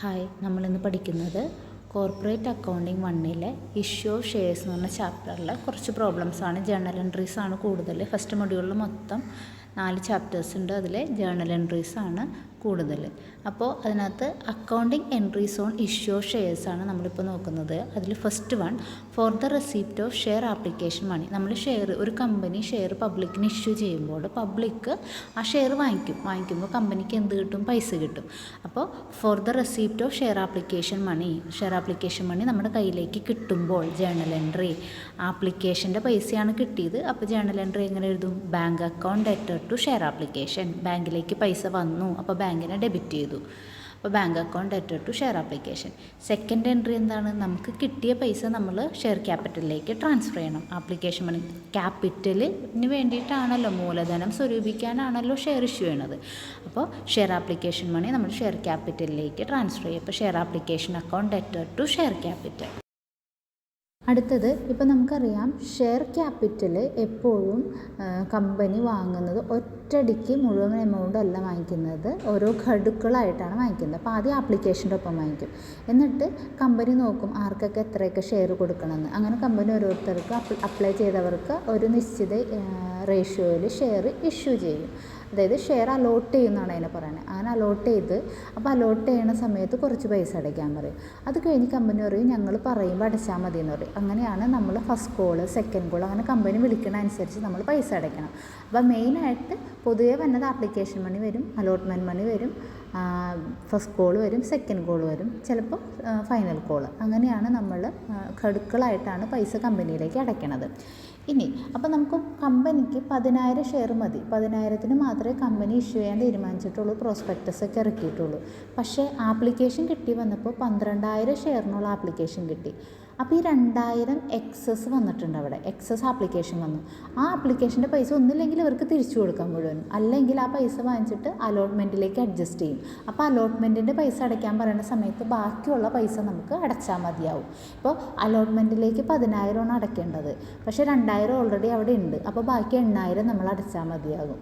Hi, നമ്മളിന്ന് പഠിക്കുന്നത് corporate accounting 1-ലെ ഇഷ്യൂ ഓഫ് ഷെയർസ് എന്ന് പറഞ്ഞ ചാപ്റ്ററിൽ കുറച്ച് പ്രോബ്ലംസാണ്. ജേർണൽ എൻട്രീസാണ് കൂടുതൽ. ഫസ്റ്റ് മൊഡ്യൂളിൽ മൊത്തം 4 ചാപ്റ്റേഴ്സ് ഉണ്ട്. അതിൽ ജേർണൽ എൻട്രീസാണ് കൂടുതൽ. അപ്പോൾ അതിനകത്ത് accounting entries on issue of ഷെയർസാണ് നമ്മളിപ്പോൾ നോക്കുന്നത്. അതിൽ first one, for the receipt of share application money. നമ്മൾ ഒരു കമ്പനി ഷെയർ പബ്ലിക്കിന് ഇഷ്യൂ ചെയ്യുമ്പോൾ പബ്ലിക്ക് ആ ഷെയർ വാങ്ങിക്കുമ്പോൾ കമ്പനിക്ക് എന്ത് കിട്ടും? പൈസ കിട്ടും. അപ്പോൾ for the receipt of share application money നമ്മുടെ കയ്യിലേക്ക് കിട്ടുമ്പോൾ ജേർണൽ എൻട്രി ആപ്ലിക്കേഷൻ്റെ പൈസയാണ് കിട്ടിയത്. അപ്പോൾ ജേർണൽ എൻട്രി എങ്ങനെ എഴുതും? Bank account debtor to share application. ബാങ്കിലേക്ക് പൈസ വന്നു, അപ്പോൾ ബാങ്കിനെ ഡെബിറ്റ് ചെയ്തു. അപ്പോൾ bank account debtor to share application. Second entry എന്താണ്? നമുക്ക് കിട്ടിയ പൈസ നമ്മൾ ഷെയർ ക്യാപിറ്റലിലേക്ക് ട്രാൻസ്ഫർ ചെയ്യണം. ആപ്ലിക്കേഷൻ മണി ക്യാപിറ്റലിന് വേണ്ടിയിട്ടാണല്ലോ, മൂലധനം സ്വരൂപിക്കാനാണല്ലോ ഷെയർ ഇഷ്യൂ ചെയ്യണത്. അപ്പോൾ ഷെയർ ആപ്ലിക്കേഷൻ മണി നമ്മൾ ഷെയർ ക്യാപിറ്റലിലേക്ക് ട്രാൻസ്ഫർ ചെയ്യും. അപ്പോൾ share application account debtor to share capital. അടുത്തത്, ഇപ്പോൾ നമുക്കറിയാം ഷെയർ ക്യാപിറ്റൽ എപ്പോഴും കമ്പനി വാങ്ങുന്നത് ഒറ്റയടിക്ക് മുഴുവൻ എമൗണ്ട് അല്ല വാങ്ങിക്കുന്നത്, ഓരോ ഘടുക്കളായിട്ടാണ് വാങ്ങിക്കുന്നത്. അപ്പോൾ ആദ്യം ആപ്ലിക്കേഷൻ്റെ ഒപ്പം വാങ്ങിക്കും, എന്നിട്ട് കമ്പനി നോക്കും ആർക്കൊക്കെ എത്രയൊക്കെ ഷെയർ കൊടുക്കണമെന്ന്. അങ്ങനെ കമ്പനി ഓരോരുത്തർക്ക് അപ്ലൈ ചെയ്തവർക്ക് ഒരു നിശ്ചിത റേഷ്യോയിൽ ഷെയർ ഇഷ്യൂ ചെയ്യും. അതായത് ഷെയർ അലോട്ട് ചെയ്യുന്നതാണ് അതിനെ പറയുന്നത്. അങ്ങനെ അലോട്ട് ചെയ്ത്, അപ്പോൾ അലോട്ട് ചെയ്യുന്ന സമയത്ത് കുറച്ച് പൈസ അടയ്ക്കാൻ പറയും. അത് കഴിഞ്ഞ് കമ്പനി പറയും ഞങ്ങൾ പറയുമ്പോൾ അടച്ചാൽ മതി എന്ന് പറയും. അങ്ങനെയാണ് നമ്മൾ ഫസ്റ്റ് കോള്, സെക്കൻഡ് കോൾ, അങ്ങനെ കമ്പനി വിളിക്കുന്ന അനുസരിച്ച് നമ്മൾ പൈസ അടയ്ക്കണം. അപ്പോൾ മെയിനായിട്ട് പൊതുവെ വന്നത് ആപ്ലിക്കേഷൻ മണി വരും, അലോട്ട്മെൻറ്റ് മണി വരും, ഫസ്റ്റ് കോൾ വരും, സെക്കൻഡ് കോൾ വരും, ചിലപ്പോൾ ഫൈനൽ കോൾ. അങ്ങനെയാണ് നമ്മൾ ഘടുക്കളായിട്ടാണ് പൈസ കമ്പനിയിലേക്ക് അടയ്ക്കണത്. ഇനി അപ്പോൾ നമുക്ക് കമ്പനിക്ക് 10,000 ഷെയർ മതി. 10,000-ന് മാത്രമേ കമ്പനി ഇഷ്യൂ ചെയ്യാൻ തീരുമാനിച്ചിട്ടുള്ളൂ, പ്രോസ്പെക്ടസ് ഒക്കെ ഇറക്കിയിട്ടുള്ളൂ. പക്ഷേ ആപ്ലിക്കേഷൻ കിട്ടി വന്നപ്പോൾ 12,000 ഷെയറിനുള്ള ആപ്ലിക്കേഷൻ കിട്ടി. അപ്പോൾ ഈ 2,000 എക്സസ് വന്നിട്ടുണ്ട്, അവിടെ എക്സസ് ആപ്ലിക്കേഷൻ വന്നു. ആ ആപ്ലിക്കേഷൻ്റെ പൈസ ഒന്നില്ലെങ്കിൽ ഇവർക്ക് തിരിച്ചു കൊടുക്കാൻ മുഴുവൻ, അല്ലെങ്കിൽ ആ പൈസ വാങ്ങിച്ചിട്ട് അലോട്ട്മെൻറ്റിലേക്ക് അഡ്ജസ്റ്റ് ചെയ്യും. അപ്പോൾ അലോട്ട്മെൻറ്റിൻ്റെ പൈസ അടയ്ക്കാൻ പറയുന്ന സമയത്ത് ബാക്കിയുള്ള പൈസ നമുക്ക് അടച്ചാൽ മതിയാവും. ഇപ്പോൾ അലോട്ട്മെൻറ്റിലേക്ക് 10,000 ആണ് അടയ്ക്കേണ്ടത്, പക്ഷേ 2,000 ഓൾറെഡി അവിടെ ഉണ്ട്. അപ്പോൾ ബാക്കി 8,000 നമ്മൾ അടച്ചാൽ മതിയാകും.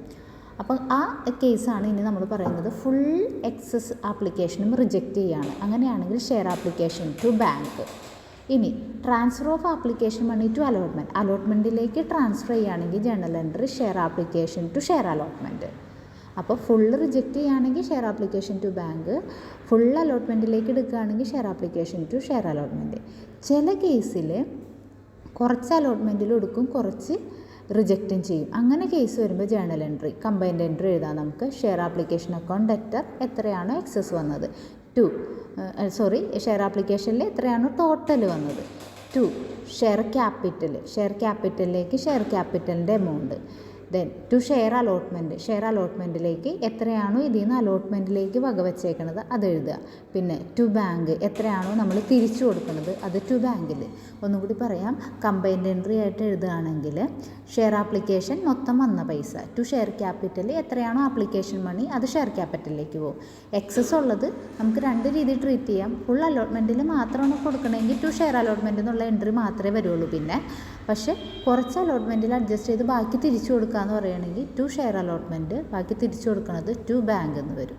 അപ്പോൾ ആ കേസാണ് ഇനി നമ്മൾ പറയുന്നത്. ഫുൾ എക്സസ് ആപ്ലിക്കേഷനും റിജക്റ്റ് ചെയ്യുകയാണ്. അങ്ങനെയാണെങ്കിൽ ഷെയർ ആപ്ലിക്കേഷൻ ടു ബാങ്ക്. ഇനി transfer of application money to അലോട്ട്മെൻറ്റിലേക്ക് ട്രാൻസ്ഫർ ചെയ്യുകയാണെങ്കിൽ journal entry share application to share allotment. അപ്പോൾ ഫുള്ള് റിജക്റ്റ് ചെയ്യുകയാണെങ്കിൽ share application to bank, full അലോട്ട്മെൻറ്റിലേക്ക് എടുക്കുകയാണെങ്കിൽ share application to share allotment. ചില കേസിൽ കുറച്ച് അലോട്ട്മെൻറ്റിൽ എടുക്കും, കുറച്ച് റിജക്റ്റും ചെയ്യും. അങ്ങനെ കേസ് വരുമ്പോൾ ജേർണൽ എൻട്രി, കമ്പൈൻഡ് എൻട്രി എഴുതാം നമുക്ക്. ഷെയർ ആപ്ലിക്കേഷൻ അക്കൗണ്ട് ഡെറ്റർ എത്രയാണോ എക്സസ് വന്നത്, ഷെയർ ആപ്ലിക്കേഷനിൽ എത്രയാണോ ടോട്ടൽ വന്നത്, ഷെയർ ക്യാപിറ്റലിലേക്ക് ഷെയർ ക്യാപിറ്റലിൻ്റെ എമൗണ്ട്. ദെൻ ടു ഷെയർ അലോട്ട്മെൻറ്റിലേക്ക് എത്രയാണോ ഇതിൽ നിന്ന് അലോട്ട്മെൻറ്റിലേക്ക് വകവച്ചേക്കണത് അത് എഴുതുക. പിന്നെ ടു ബാങ്ക് എത്രയാണോ നമ്മൾ തിരിച്ചു കൊടുക്കുന്നത് അത് ടു ബാങ്കിൽ. ഒന്നും കൂടി പറയാം, കമ്പൈൻഡ് എൻട്രി ആയിട്ട് എഴുതുകയാണെങ്കിൽ ഷെയർ ആപ്ലിക്കേഷൻ മൊത്തം വന്ന പൈസ ടു ഷെയർ ക്യാപിറ്റൽ എത്രയാണോ ആപ്ലിക്കേഷൻ മണി അത് ഷെയർ ക്യാപിറ്റലിലേക്ക് പോകും. എക്സസ് ഉള്ളത് നമുക്ക് 2 രീതിയിൽ ട്രീറ്റ് ചെയ്യാം. ഫുൾ അലോട്ട്മെൻറ്റിൽ മാത്രമാണ് കൊടുക്കണമെങ്കിൽ ടു ഷെയർ അലോട്ട്മെൻറ്റ് എന്നുള്ള എൻട്രി മാത്രമേ വരുള്ളൂ. പിന്നെ പക്ഷേ കുറച്ച് അലോട്ട്മെൻറ്റിൽ അഡ്ജസ്റ്റ് ചെയ്ത് ബാക്കി തിരിച്ചു കൊടുക്കുക എന്ന് പറയുകയാണെങ്കിൽ ടു ഷെയർ അലോട്ട്മെൻറ്റ്, ബാക്കി തിരിച്ചു കൊടുക്കുന്നത് ടു ബാങ്ക് എന്ന് വരും.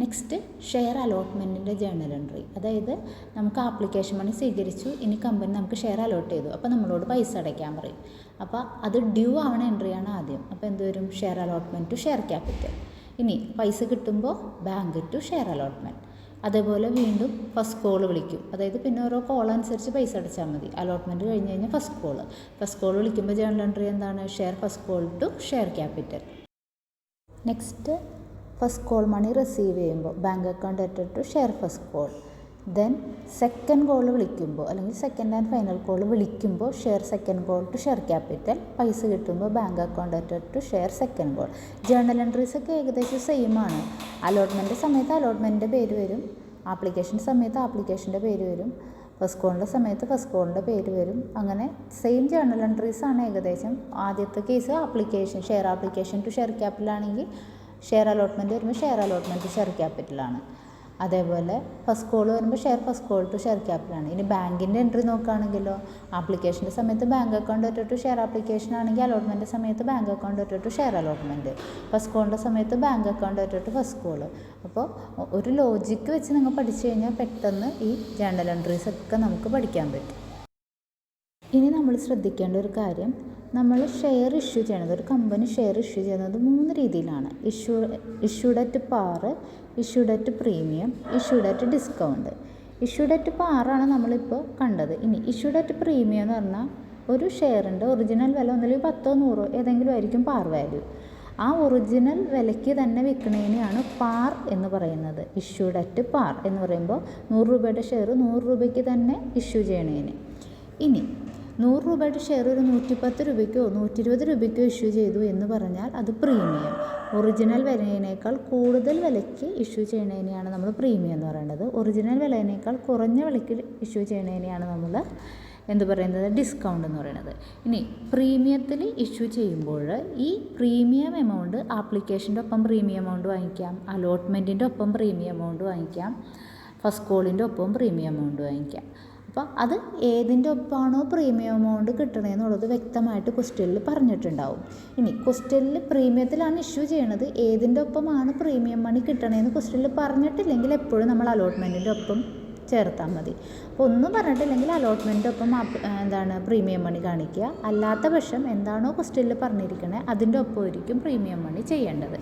നെക്സ്റ്റ്, ഷെയർ അലോട്ട്മെൻറ്റിൻ്റെ ജേർണൽ എൻട്രി. അതായത് നമുക്ക് ആപ്ലിക്കേഷൻ മണി സ്വീകരിച്ചു, ഇനി കമ്പനി നമുക്ക് ഷെയർ അലോട്ട് ചെയ്തു, അപ്പോൾ നമ്മളോട് പൈസ അടയ്ക്കാൻ പറയും. അപ്പോൾ അത് ഡ്യൂ ആവണ എൻട്രിയാണ് ആദ്യം. അപ്പോൾ എന്ത് വരും? Share allotment to share capital. ഇനി പൈസ കിട്ടുമ്പോൾ ബാങ്ക് ടു ഷെയർ അലോട്ട്മെൻറ്റ്. അതേപോലെ വീണ്ടും ഫസ്റ്റ് കോൾ വിളിക്കും. അതായത് പിന്നെ ഓരോ കോൾ അനുസരിച്ച് പൈസ അടച്ചാൽ മതി. അലോട്ട്മെൻറ്റ് കഴിഞ്ഞ് കഴിഞ്ഞാൽ ഫസ്റ്റ് കോൾ വിളിക്കുമ്പോൾ ജേർണൽ എൻട്രി എന്താണ്? Share first call to share capital. Next, first call money receive ചെയ്യുമ്പോൾ bank account debtor to share first call. Then second call വിളിക്കുമ്പോൾ, അല്ലെങ്കിൽ സെക്കൻഡ് ആൻഡ് ഫൈനൽ കോൾ വിളിക്കുമ്പോൾ share second call to share capital. പൈസ കിട്ടുമ്പോൾ bank account debtor to share second call. Journal എൻട്രീസൊക്കെ ഏകദേശം സെയിമാണ്. Allotment സമയത്ത് അലോട്ട്മെൻറ്റിൻ്റെ പേര് വരും, ആപ്ലിക്കേഷൻ സമയത്ത് ആപ്ലിക്കേഷൻ്റെ പേര് വരും, ഫസ്റ്റ് കോളിൻ്റെ സമയത്ത് ഫസ്റ്റ് കോളിൻ്റെ പേര് വരും. അങ്ങനെ സെയിം ജേർണൽ എൻട്രീസാണ് ഏകദേശം. ആദ്യത്തെ case share application to share capital ആണെങ്കിൽ ഷെയർ അലോട്ട്മെൻറ്റ് വരുമ്പോൾ ഷെയർ അലോട്ട്മെൻറ്റ് ടു ഷെയർ ക്യാപിറ്റലാണ്. അതേപോലെ ഫസ്റ്റ് കോൾ വരുമ്പോൾ share first call to share ക്യാപിറ്റലാണ്. ഇനി ബാങ്കിൻ്റെ എൻട്രി നോക്കുകയാണെങ്കിലോ ആപ്ലിക്കേഷൻ്റെ സമയത്ത് bank account to share application ആണെങ്കിൽ അലോട്ട്മെൻറ്റ് സമയത്ത് bank account to share allotment, first കോളിൻ്റെ സമയത്ത് bank account to first call. അപ്പോൾ ഒരു ലോജിക്ക് വെച്ച് നിങ്ങൾ പഠിച്ചു കഴിഞ്ഞാൽ പെട്ടെന്ന് ഈ ജേർണൽ എൻട്രീസ് ഒക്കെ നമുക്ക് പഠിക്കാൻ പറ്റും. ഇനി നമ്മൾ ശ്രദ്ധിക്കേണ്ട ഒരു കാര്യം, നമ്മൾ ഷെയർ ഇഷ്യൂ ചെയ്യണത്, ഒരു കമ്പനി ഷെയർ ഇഷ്യൂ ചെയ്യുന്നത് 3 രീതിയിലാണ്. Issued at par, issued at premium, issued at discount. Issued at പാറാണ് നമ്മളിപ്പോൾ കണ്ടത്. ഇനി ഇഷ്യൂഡ് അറ്റ് പ്രീമിയം എന്ന് പറഞ്ഞാൽ ഒരു ഷെയറിൻ്റെ ഒറിജിനൽ വില ഒന്നില്ലെങ്കിൽ 10 100 ഏതെങ്കിലും ആയിരിക്കും പാർ വാല്യൂ. ആ ഒറിജിനൽ വിലയ്ക്ക് തന്നെ വിൽക്കുന്നതിനെയാണ് പാർ എന്ന് പറയുന്നത്. ഇഷ്യൂഡ് അറ്റ് പാർ എന്ന് പറയുമ്പോൾ 100 രൂപയുടെ ഷെയർ 100 രൂപയ്ക്ക് തന്നെ ഇഷ്യൂ ചെയ്യണതിന്. ഇനി 100 രൂപയുടെ ഷെയർ ഒരു 110 രൂപയ്ക്കോ 120 രൂപയ്ക്കോ ഇഷ്യൂ ചെയ്തു എന്ന് പറഞ്ഞാൽ അത് പ്രീമിയം. ഒറിജിനൽ വിലയേക്കാൾ കൂടുതൽ വിലയ്ക്ക് ഇഷ്യൂ ചെയ്യുന്നതിനെയാണ് നമ്മൾ പ്രീമിയം എന്ന് പറയുന്നത്. ഒറിജിനൽ വിലയേക്കാൾ കുറഞ്ഞ വിലയ്ക്ക് ഇഷ്യൂ ചെയ്യുന്നതിനെയാണ് നമ്മൾ എന്ത് പറയുന്നത്, ഡിസ്കൗണ്ട് എന്ന് പറയുന്നത്. ഇനി പ്രീമിയത്തിൽ ഇഷ്യൂ ചെയ്യുമ്പോൾ ഈ പ്രീമിയം എമൗണ്ട് ആപ്ലിക്കേഷൻ്റെ ഒപ്പം പ്രീമിയം എമൗണ്ട് വാങ്ങിക്കാം, അലോട്ട്മെൻറ്റിൻ്റെ ഒപ്പം പ്രീമിയം എമൗണ്ട് വാങ്ങിക്കാം, ഫസ്റ്റ് കോളിൻ്റെ ഒപ്പം പ്രീമിയം എമൗണ്ട് വാങ്ങിക്കാം. അപ്പോൾ അത് ഏതിൻ്റെ ഒപ്പമാണോ പ്രീമിയം എമൗണ്ട് കിട്ടണമെന്നുള്ളത് വ്യക്തമായിട്ട് ക്വസ്റ്റ്യനിൽ പറഞ്ഞിട്ടുണ്ടാവും. ഇനി ക്വസ്റ്റ്യനിൽ പ്രീമിയത്തിലാണ് ഇഷ്യൂ ചെയ്യണത്, ഏതിൻ്റെ ഒപ്പമാണ് പ്രീമിയം മണി കിട്ടണമെന്ന് ക്വസ്റ്റ്യനിൽ പറഞ്ഞിട്ടില്ലെങ്കിൽ എപ്പോഴും നമ്മൾ അലോട്ട്മെൻറ്റിൻ്റെ ഒപ്പം ചേർത്താൽ മതി. അപ്പോൾ ഒന്നും പറഞ്ഞിട്ടില്ലെങ്കിൽ അലോട്ട്മെൻറ്റിൻ്റെ ഒപ്പം പ്രീമിയം മണി കാണിക്കുക. അല്ലാത്ത പക്ഷം എന്താണോ ക്വസ്റ്റ്യനിൽ പറഞ്ഞിരിക്കണേ അതിൻ്റെ ഒപ്പമായിരിക്കും പ്രീമിയം മണി ചെയ്യേണ്ടത്.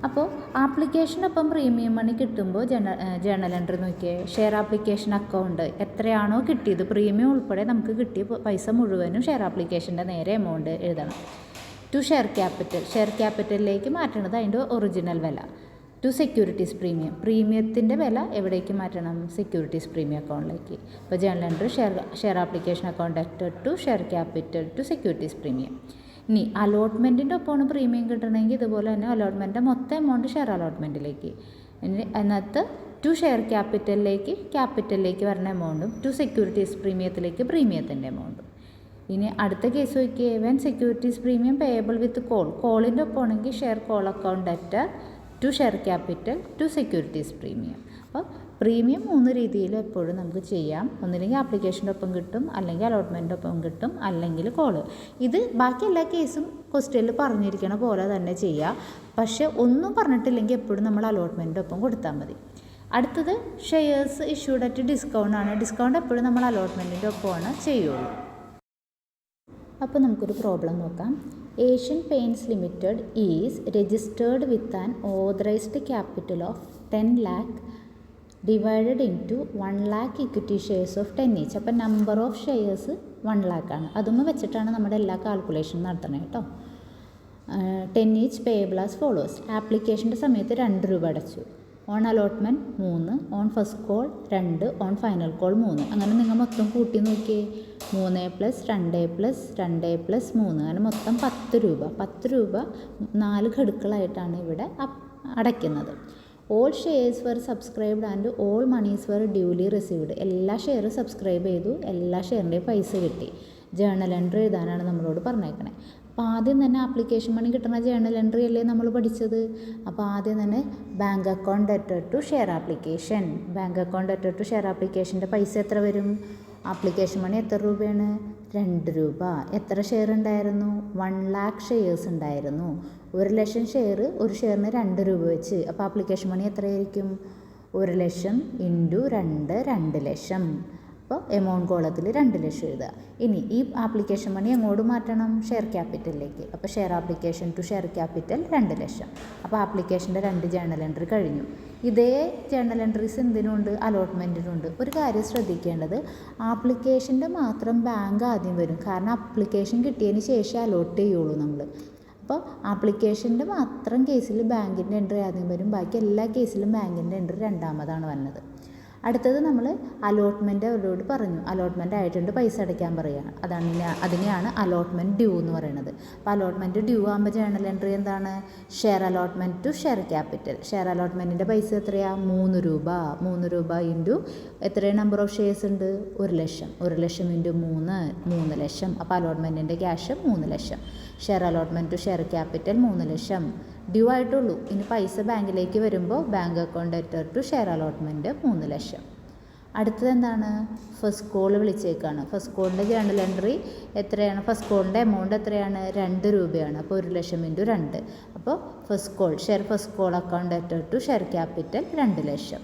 അപ്പോൾ ആപ്ലിക്കേഷനൊപ്പം പ്രീമിയം മണി കിട്ടുമ്പോൾ ജേർണൽ എൻട്രി നോക്കിയേ, ഷെയർ ആപ്ലിക്കേഷൻ അക്കൗണ്ട് എത്രയാണോ കിട്ടിയത് പ്രീമിയം ഉൾപ്പെടെ നമുക്ക് കിട്ടിയ പൈസ മുഴുവനും ഷെയർ ആപ്ലിക്കേഷൻ്റെ നേരെ എമൗണ്ട് എഴുതണം. ടു ഷെയർ ക്യാപിറ്റലിലേക്ക് മാറ്റണത് അതിൻ്റെ ഒറിജിനൽ വില. ടു സെക്യൂരിറ്റീസ് പ്രീമിയത്തിൻ്റെ വില എവിടേക്ക് മാറ്റണം, സെക്യൂരിറ്റീസ് പ്രീമിയം അക്കൗണ്ടിലേക്ക്. ഇപ്പോൾ journal entry share application account to share capital to securities premium. ഇനി അലോട്ട്മെൻറ്റിൻ്റെ ഒപ്പമാണ് പ്രീമിയം കിട്ടണമെങ്കിൽ ഇതുപോലെ തന്നെ അലോട്ട്മെൻറ്റിൻ്റെ മൊത്തം എമൗണ്ട് ഷെയർ അലോട്ട്മെൻറ്റിലേക്ക്. ഇനി അതിനകത്ത് ടു ഷെയർ ക്യാപിറ്റലിലേക്ക് വരുന്ന എമൗണ്ടും ടു സെക്യൂരിറ്റീസ് പ്രീമിയത്തിലേക്ക് പ്രീമിയത്തിൻ്റെ എമൗണ്ടും. ഇനി അടുത്ത കേസ് നോക്കിയേ, when securities premium payable with കോളിൻ്റെ ഒപ്പമാണെങ്കിൽ share call account to share capital to securities premium. അപ്പോൾ പ്രീമിയം 3 രീതിയിലും എപ്പോഴും നമുക്ക് ചെയ്യാം. ഒന്നില്ലെങ്കിൽ ആപ്ലിക്കേഷൻ്റെ ഒപ്പം കിട്ടും, അല്ലെങ്കിൽ അലോട്ട്മെൻറ്റിൻ്റെ ഒപ്പം കിട്ടും, അല്ലെങ്കിൽ കോള്. ഇത് ബാക്കി എല്ലാ കേസും ക്വസ്റ്റ്യനിൽ പറഞ്ഞിരിക്കണ പോലെ തന്നെ ചെയ്യുക. പക്ഷേ ഒന്നും പറഞ്ഞിട്ടില്ലെങ്കിൽ എപ്പോഴും നമ്മൾ അലോട്ട്മെൻറ്റിൻ്റെ ഒപ്പം കൊടുത്താൽ മതി. അടുത്തത് ഷെയർസ് ഇഷ്യൂഡ് അറ്റ് ഡിസ്കൗണ്ട് ആണ്. ഡിസ്കൗണ്ട് എപ്പോഴും നമ്മൾ അലോട്ട്മെൻറ്റിൻ്റെ ഒപ്പമാണ് ചെയ്യുള്ളൂ. അപ്പോൾ നമുക്കൊരു പ്രോബ്ലം നോക്കാം. Asian paints limited is registered with an authorised capital of 10 lakh divided into 1 lakh equity shares of 10 each. അപ്പോൾ നമ്പർ ഓഫ് ഷെയർസ് 1 lakh ആണ്. അതൊന്നും വെച്ചിട്ടാണ് നമ്മുടെ എല്ലാ കാൽക്കുലേഷനും നടത്തണേ കേട്ടോ. 10 each പേയബിൾ ആസ് ഫോളോസ്. ആപ്ലിക്കേഷൻ്റെ സമയത്ത് 2 രൂപ അടച്ചു. On allotment 3, on first call 2, on final call 3. അങ്ങനെ നിങ്ങൾ മൊത്തം കൂട്ടി നോക്കിയേ, 3 + 2 + 2 + 3 അങ്ങനെ മൊത്തം 10 രൂപ. 10 രൂപ 4 ഘടുക്കളായിട്ടാണ് ഇവിടെ അടയ്ക്കുന്നത്. All shares were subscribed and all monies were duly received. എല്ലാ ഷെയറും സബ്സ്ക്രൈബ് ചെയ്തു, എല്ലാ ഷെയറിൻ്റെയും പൈസ കിട്ടി. ജേർണൽ എൻട്രി എഴുതാനാണ് നമ്മളോട് പറഞ്ഞേക്കണേ. അപ്പോൾ ആദ്യം തന്നെ ആപ്ലിക്കേഷൻ മണി കിട്ടുന്ന ജേർണൽ എൻട്രി അല്ലേ നമ്മൾ പഠിച്ചത്. അപ്പോൾ ആദ്യം തന്നെ ബാങ്ക് അക്കൗണ്ട് ടു ഷെയർ ആപ്ലിക്കേഷൻ്റെ പൈസ എത്ര വരും, ആപ്ലിക്കേഷൻ മണി എത്ര രൂപയാണ്, 2 രൂപ. എത്ര ഷെയർ ഉണ്ടായിരുന്നു, 1 lakh ഷെയർസ് ഉണ്ടായിരുന്നു. 1,00,000 ഷെയർ, ഒരു ഷെയറിന് 2 രൂപ വെച്ച്. അപ്പോൾ ആപ്ലിക്കേഷൻ മണി എത്രയായിരിക്കും, 1,00,000 × 2 2,00,000. അപ്പോൾ എമൗണ്ട് കോളത്തിൽ 2,00,000 എഴുതുക. ഇനി ഈ ആപ്ലിക്കേഷൻ മണി എങ്ങോട്ട് മാറ്റണം, ഷെയർ ക്യാപിറ്റലിലേക്ക്. അപ്പോൾ share application to share capital 2,00,000. അപ്പോൾ ആപ്ലിക്കേഷൻ്റെ 2 ജേർണൽ എൻട്രി കഴിഞ്ഞു. ഇതേ ജേർണൽ എൻട്രീസ് എന്തിനുണ്ട്, അലോട്ട്മെൻറ്റിനുണ്ട്. ഒരു കാര്യം ശ്രദ്ധിക്കേണ്ടത്, ആപ്ലിക്കേഷൻ്റെ മാത്രം ബാങ്ക് ആദ്യം വരും. കാരണം ആപ്ലിക്കേഷൻ കിട്ടിയതിന് ശേഷം അലോട്ട് ചെയ്യുള്ളൂ നമ്മൾ. അപ്പോൾ ആപ്ലിക്കേഷൻ്റെ മാത്രം കേസിൽ ബാങ്കിൻ്റെ എൻട്രി ആദ്യം വരും, ബാക്കി എല്ലാ കേസിലും ബാങ്കിൻ്റെ എൻട്രി രണ്ടാമതാണ് വന്നത്. അടുത്തത് നമ്മൾ അലോട്ട്മെൻറ്റ് അവരോട് പറഞ്ഞു, അലോട്ട്മെൻറ്റ് ആയിട്ടുണ്ട്, പൈസ അടയ്ക്കാൻ പറയുകയാണ്. അതിനെയാണ് അലോട്ട്മെൻറ്റ് ഡ്യൂ എന്ന് പറയുന്നത്. അപ്പോൾ അലോട്ട്മെൻറ്റ് ഡ്യൂ ആകുമ്പോൾ ജേർണൽ എൻട്രി എന്താണ്, share allotment to share capital. Share അലോട്ട്മെൻറ്റിൻ്റെ പൈസ എത്രയാണ്, 3 രൂപ. 3 രൂപ ഇൻറ്റു എത്രയും നമ്പർ ഓഫ് ഷെയർസ് ഉണ്ട്, 1,00,000. 1,00,000 ഇൻറ്റു 3 3,00,000. അപ്പോൾ അലോട്ട്മെൻറ്റിൻ്റെ cash 3,00,000. Share allotment to share capital 3,00,000 due ആയിട്ടുള്ളൂ. ഇനി പൈസ ബാങ്കിലേക്ക് വരുമ്പോൾ bank account debtor to share allotment 3 ലക്ഷം. അടുത്തത് എന്താണ്? ഫസ്റ്റ് കോൾ വിളിച്ചേക്കാണ്. ഫസ്റ്റ് കോളിൻ്റെ ജേണൽ എൻട്രി എത്രയാണ്? ഫസ്റ്റ് കോളിൻ്റെ എമൗണ്ട് എത്രയാണ്? 2 രൂപയാണ്. അപ്പോൾ 1 ലക്ഷം ഇൻറ്റു 2. അപ്പോൾ first call share first call account debtor to share capital 2 ലക്ഷം.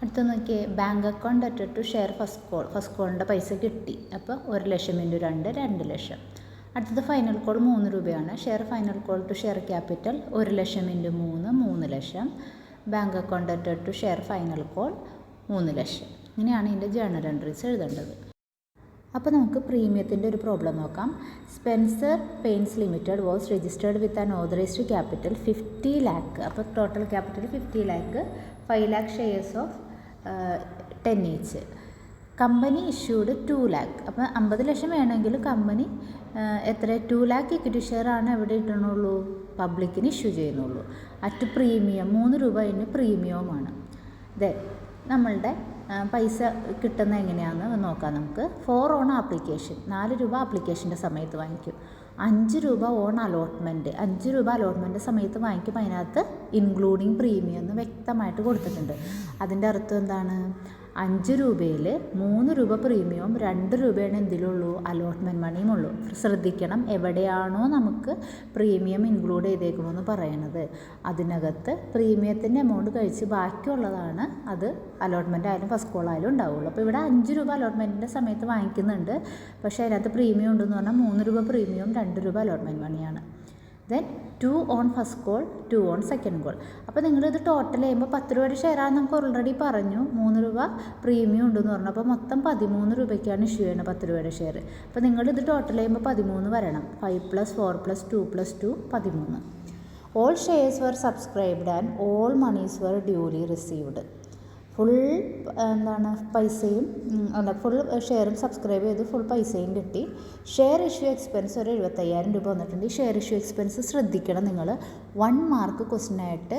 അടുത്ത നോക്കിയേ, bank account debtor to share first കോളിൻ്റെ പൈസ കിട്ടി. അപ്പോൾ 1 ലക്ഷം ഇൻറ്റു 2 2 ലക്ഷം. അടുത്തത് ഫൈനൽ കോൾ 3 രൂപയാണ്. Share final call to share capital 1 lakh into 3 lakh. Bank account debtor to share final call 3 lakh. ഇങ്ങനെയാണ് ഇതിൻ്റെ ജേണൽ എൻട്രീസ് എഴുതേണ്ടത്. അപ്പോൾ നമുക്ക് പ്രീമിയത്തിൻ്റെ ഒരു പ്രോബ്ലം നോക്കാം. Spencer paints limited was registered with an authorised capital 50 lakh. അപ്പോൾ total capital 50 lakh, 5 lakh shares of 10 each. Company issued 2 lakh. അപ്പോൾ 50 ലക്ഷം വേണമെങ്കിൽ കമ്പനി എത്ര 2 lakh ഇക്വിറ്റി ഷെയർ ആണ് എവിടെ ഇട്ടണുള്ളൂ? പബ്ലിക്കിന് ഇഷ്യൂ ചെയ്യുന്നുള്ളൂ. അറ്റ് പ്രീമിയം 3 രൂപ അതിന് പ്രീമിയവുമാണ്. നമ്മളുടെ പൈസ കിട്ടുന്ന എങ്ങനെയാണെന്ന് നോക്കാം നമുക്ക്. 4 ഓൺ ആപ്ലിക്കേഷൻ 4 രൂപ ആപ്ലിക്കേഷൻ്റെ സമയത്ത് വാങ്ങിക്കും. 5 രൂപ ഓൺ അലോട്ട്മെൻറ്റ് 5 രൂപ അലോട്ട്മെൻറ്റ് സമയത്ത് വാങ്ങിക്കും. അതിനകത്ത് ഇൻക്ലൂഡിങ് പ്രീമിയം എന്ന് വ്യക്തമായിട്ട് കൊടുത്തിട്ടുണ്ട്. അതിൻ്റെ അർത്ഥം എന്താണ്? 5 രൂപയിൽ 3 രൂപ പ്രീമിയവും 2 രൂപയാണ് എന്തിലുള്ളൂ? അലോട്ട്മെൻറ്റ് മണിയും ഉള്ളൂ. ശ്രദ്ധിക്കണം, എവിടെയാണോ നമുക്ക് പ്രീമിയം ഇൻക്ലൂഡ് ചെയ്തേക്കണമെന്ന് പറയണത് അതിനകത്ത് പ്രീമിയത്തിൻ്റെ എമൗണ്ട് കഴിച്ച് ബാക്കിയുള്ളതാണ് അത് അലോട്ട്മെൻറ്റ് ആയാലും ഫസ്റ്റ് കോൾ ആയാലും ഉണ്ടാവുള്ളൂ. അപ്പോൾ ഇവിടെ 5 രൂപ അലോട്ട്മെൻറ്റിൻ്റെ സമയത്ത് വാങ്ങിക്കുന്നുണ്ട്. പക്ഷേ അതിനകത്ത് പ്രീമിയം ഉണ്ടെന്ന് പറഞ്ഞാൽ 3 രൂപ പ്രീമിയവും 2 രൂപ അലോട്ട്മെൻറ്റ് മണിയാണ്. Then 2 on first call 2 on second call. അപ്പോൾ നിങ്ങളിത് ടോട്ടൽ ചെയ്യുമ്പോൾ 10 രൂപയുടെ ഷെയറാണെന്ന് നമുക്ക് ഓൾറെഡി പറഞ്ഞു. 3 രൂപ പ്രീമിയം ഉണ്ടെന്ന് പറഞ്ഞു. അപ്പോൾ മൊത്തം 13 രൂപയ്ക്കാണ് ഇഷ്യൂ ചെയ്യുന്നത് 10 രൂപയുടെ ഷെയർ. അപ്പോൾ നിങ്ങളിത് ടോട്ടൽ ചെയ്യുമ്പോൾ 13 വരണം. 5 + 4 + 2 + 2 13. All shares were subscribed and all monies were duly received. Full പൈസയും ഫുൾ ഷെയറും സബ്സ്ക്രൈബ് ചെയ്ത് ഫുൾ പൈസയും കിട്ടി. ഷെയർ ഇഷ്യൂ എക്സ്പെൻസ് ഒരു 75,000 രൂപ വന്നിട്ടുണ്ട്. ഈ ഷെയർ ഇഷ്യൂ എക്സ്പെൻസ് ശ്രദ്ധിക്കണം നിങ്ങൾ. 1 മാർക്ക് ക്വസ്റ്റ്യനായിട്ട്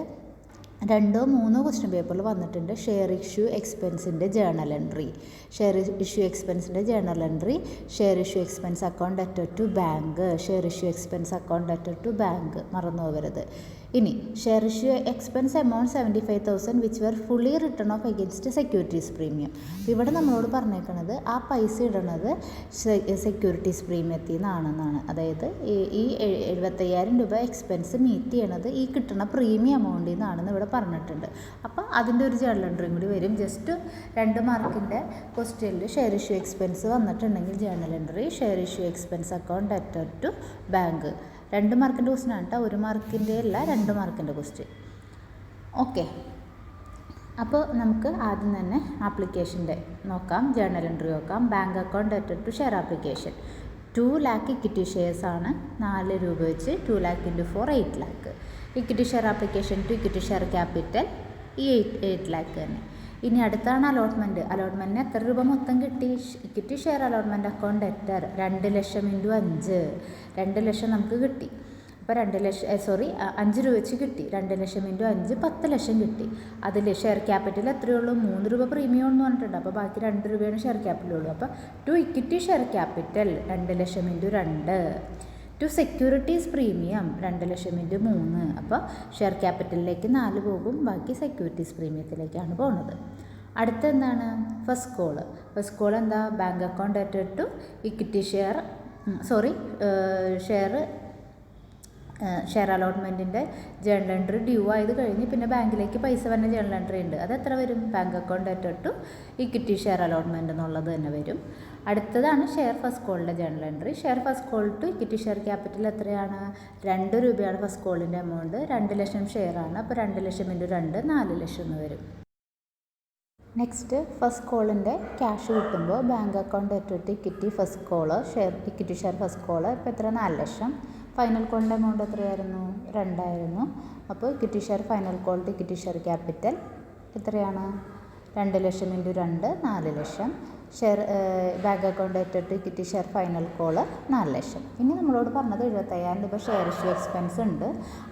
2 or 3 ക്വസ്റ്റ്യൻ പേപ്പറിൽ വന്നിട്ടുണ്ട്. ഷെയർ ഇഷ്യൂ എക്സ്പെൻസിൻ്റെ ജേണൽ എൻട്രി, ഷെയർ ഇഷ്യൂ എക്സ്പെൻസിൻ്റെ journal entry, share issue expense account debtor to bank, share issue expense account debtor to bank, മറന്നു പോകരുത്. ഇനി share issue expense amount 75,000 which were fully written off against securities premium. ഇവിടെ നമ്മളോട് പറഞ്ഞേക്കുന്നത് ആ പൈസ ഇടുന്നത് സെക്യൂരിറ്റീസ് പ്രീമിയത്തിൽ നിന്നാണെന്നാണ്. അതായത് ഈ 75,000 രൂപ എക്സ്പെൻസ് മീറ്റ് ചെയ്യണത് ഈ കിട്ടുന്ന പ്രീമിയം എമൗണ്ടിൽ നിന്നാണെന്ന് ഇവിടെ പറഞ്ഞിട്ടുണ്ട്. അപ്പോൾ അതിൻ്റെ ഒരു ജേണൽ എൻട്രിയും കൂടി വരും. ജസ്റ്റ് 2 മാർക്കിൻ്റെ ക്വസ്റ്റ്യനിൽ ഷെയർ ഇഷ്യൂ എക്സ്പെൻസ് വന്നിട്ടുണ്ടെങ്കിൽ journal entry share issue expense account debtor to bank. 2 മാർക്കിൻ്റെ ക്വസ്റ്റ്യൻ ആണ് കേട്ടോ, 1 മാർക്കിൻ്റെ അല്ല, 2 മാർക്കിൻ്റെ ക്വസ്റ്റ്യൻ. ഓക്കെ, അപ്പോൾ നമുക്ക് ആദ്യം തന്നെ ആപ്ലിക്കേഷൻ്റെ നോക്കാം, ജേണൽ എൻട്രി നോക്കാം. Bank account debtor to share application 2 lakh equity ഷെയർസാണ്. 4 രൂപ വെച്ച് 2 lakh × 4 8 lakh. Equity share application to equity share capital ഈ 8 lakh തന്നെ. ഇനി അടുത്താണ് അലോട്ട്മെൻറ്റിന് എത്ര രൂപ മൊത്തം കിട്ടി? Equity share allotment account debtor 2 ലക്ഷം × 5 2 ലക്ഷം നമുക്ക് കിട്ടി. അപ്പോൾ 5 രൂപ വെച്ച് കിട്ടി. 2 ലക്ഷം × 5 10 ലക്ഷം കിട്ടി. അതിൽ ഷെയർ ക്യാപിറ്റൽ എത്രയുള്ളൂ? 3 രൂപ പ്രീമിയം എന്ന് പറഞ്ഞിട്ടുണ്ട്. അപ്പോൾ ബാക്കി 2 രൂപയാണ് ഷെയർ ക്യാപിറ്റൽ ഉള്ളൂ. അപ്പോൾ to equity share capital 2 lakh × 2. To securities premium 2 ലക്ഷം × 3. അപ്പോൾ ഷെയർ ക്യാപിറ്റലിലേക്ക് 4 പോകും, ബാക്കി സെക്യൂരിറ്റീസ് പ്രീമിയത്തിലേക്കാണ് പോകുന്നത്. അടുത്ത എന്താണ്? ഫസ്റ്റ് കോൾ എന്താ? Bank account debtor to equity share അലോട്ട്മെൻറ്റിൻ്റെ ജേണൽ എൻട്രി ഡ്യൂ ആയത് കഴിഞ്ഞ് പിന്നെ ബാങ്കിലേക്ക് പൈസ വരുന്ന ജേണൽ എൻട്രി ഉണ്ട്. അത് എത്ര വരും? Bank account debtor to equity share allotment എന്നുള്ളത് തന്നെ വരും. അടുത്തതാണ് ഷെയർ ഫസ്റ്റ് കോളിൻ്റെ journal entry. Share first call to equity share capital എത്രയാണ്? 2 രൂപയാണ് ഫസ്റ്റ് കോളിൻ്റെ എമൗണ്ട്. 2 ലക്ഷം ഷെയറാണ്. അപ്പോൾ 2 ലക്ഷം × 2 4 ലക്ഷം എന്ന് വരും. നെക്സ്റ്റ് ഫസ്റ്റ് കോളിൻ്റെ ക്യാഷ് കിട്ടുമ്പോൾ bank account debtor to equity first call equity share first call ഇപ്പോൾ എത്ര? 4 ലക്ഷം. ഫൈനൽ കോളിൻ്റെ എമൗണ്ട് എത്രയായിരുന്നു? 2 ആയിരുന്നു. അപ്പോൾ equity share final call to equity share capital എത്രയാണ്? 2 ലക്ഷം × 2 4 ലക്ഷം. Share bank account debtor to equity share final call 4 ലക്ഷം. ഇനി നമ്മളോട് പറഞ്ഞത് 75,000 രൂപ ഷെയർ ഇഷ്യൂ എക്സ്പെൻസ് ഉണ്ട്.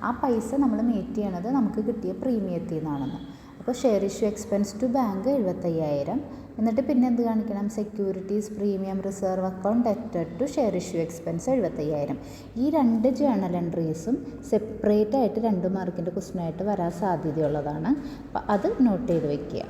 ആ പൈസ നമ്മൾ മീറ്റ് ചെയ്യണത് നമുക്ക് കിട്ടിയ പ്രീമിയത്തിൽ നിന്നാണെന്ന്. അപ്പോൾ share issue expense to bank 75,000, എന്നിട്ട് പിന്നെ എന്ത് കാണിക്കണം? സെക്യൂരിറ്റീസ്, പ്രീമിയം, റിസർവ് അക്കൗണ്ട്, ഡെറ്റഡ് ടു ഷെയർ ഇഷ്യൂ എക്സ്പെൻസ് 75,000. ഈ 2 ജേണൽ എൻട്രീസും സെപ്പറേറ്റ് ആയിട്ട് 2 മാർക്കിൻ്റെ ക്വസ്റ്റ്യനായിട്ട് വരാൻ സാധ്യതയുള്ളതാണ്. അപ്പോൾ അത് നോട്ട് ചെയ്ത് വയ്ക്കുക.